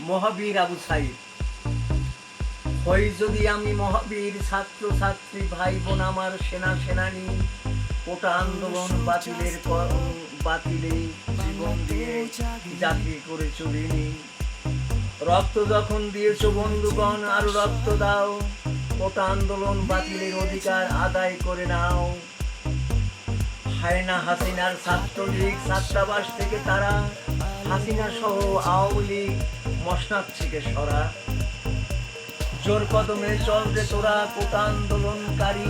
মহাবীর আবু সাইদ। হই যদি আমি মহাবীর, ছাত্র ছাত্রী ভাই বোন আমার, সেনা সেনানী, কোটা আন্দোলন বাতিলে জীবন দিয়ে জাতি করে চলিনি। রক্ত যখন দিয়েছ বন্ধুগণ, আরো রক্ত দাও, কোটা আন্দোলন বাতিলের অধিকার আদায় করে নাও। হায়না হাসিনার ছাত্রলীগ ছাত্রাবাস থেকে তারা, হাসিনা সহ আওয়ামী লীগ মসনাদ থেকে সরা। জোর কদমে চলবে তোরা কোটা আন্দোলনকারী,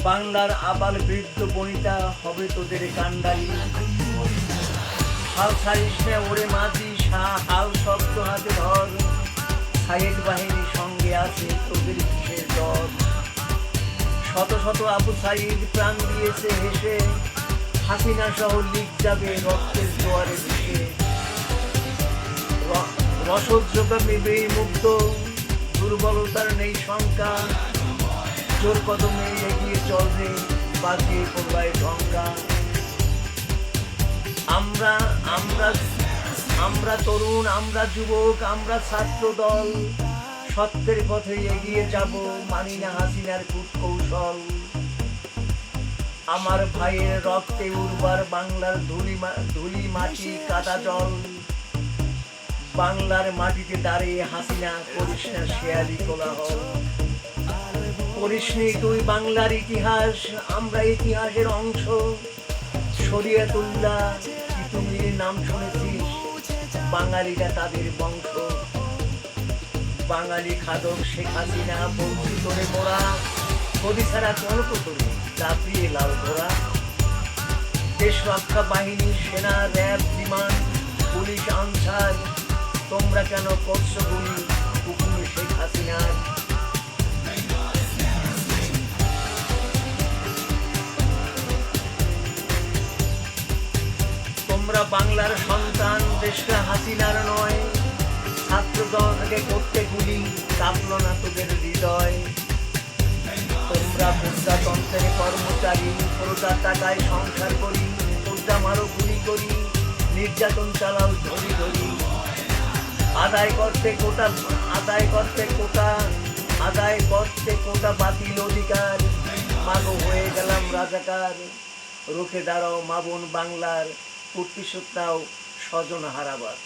বাংলার আবাল বৃদ্ধ বনিতা হবে তোদের কান্ডারি। হাল ছাড়িস নে ওরে মাঝি শাহ, হাল শব্দ হাতে ধর, সাইয়েদ বাহিনীর সঙ্গে আছে তোদের কিসের ডর। শত শত আবু সাইদ প্রাণ দিয়েছে হেসে, হাসিনা সহ লীগ যাবে রক্তের জোয়ারে ভেসে। রসদ যোগাবে মুক্ত, দুর্বলতার নেই শঙ্কা, জোর কদমে এগিয়ে চলবে বাজিয়ে পড়বায় ঢঙ্কা। আমরা আমরা আমরা তরুণ, আমরা যুবক, আমরা ছাত্র দল, সত্যের পথে এগিয়ে যাব, মানি না হাসিনার কূটকৌশল। আমার ভাইয়ের রক্তে উর্বর বাংলার ধুলি মাটি কাদা জল, বাংলার মাটিতে দাঁড়িয়ে হাসিনা করিস না শেয়ালি কোলাহল। করিসনি তুই বাংলার ইতিহাস, আমরা ইতিহাসের অংশ। শরিয়তুল্লাহ তিতুমির নাম শুনেছিস, বাঙালিরা তাদের বংশ। বাঙালি খাদক শেখ হাসিনা বলছি তোরে মোরা, কবি ছাড়া কোন তো তোরে চাপিয়ে লাল ধরা। দেশ রক্ষা বাহিনী, সেনা, র্যাব, বিমান, পুলিশ, আনসার, তোমরা কেন করছো গুলি হুকুমে শেখ হাসিনার। তোমরা বাংলার সন্তান, দেশটা হাসিনার নয়। ছাত্র দলকে করতে গুলি, কাঁপলো না তোদের হৃদয়। তোমরা প্রজাতন্ত্রের কর্মচারী, প্রজার টাকায় সংসার করি, প্রজা মারো গুলি করি, নির্যাতন চালাও ধরি ধরি। আদায় করতে কোটা বাতিল অধিকার, মাগো হয়ে গেলাম রাজাকার। রুখে দাঁড়াও মা বোন বাংলার, প্রতিশোধ নাও স্বজন হারাবার।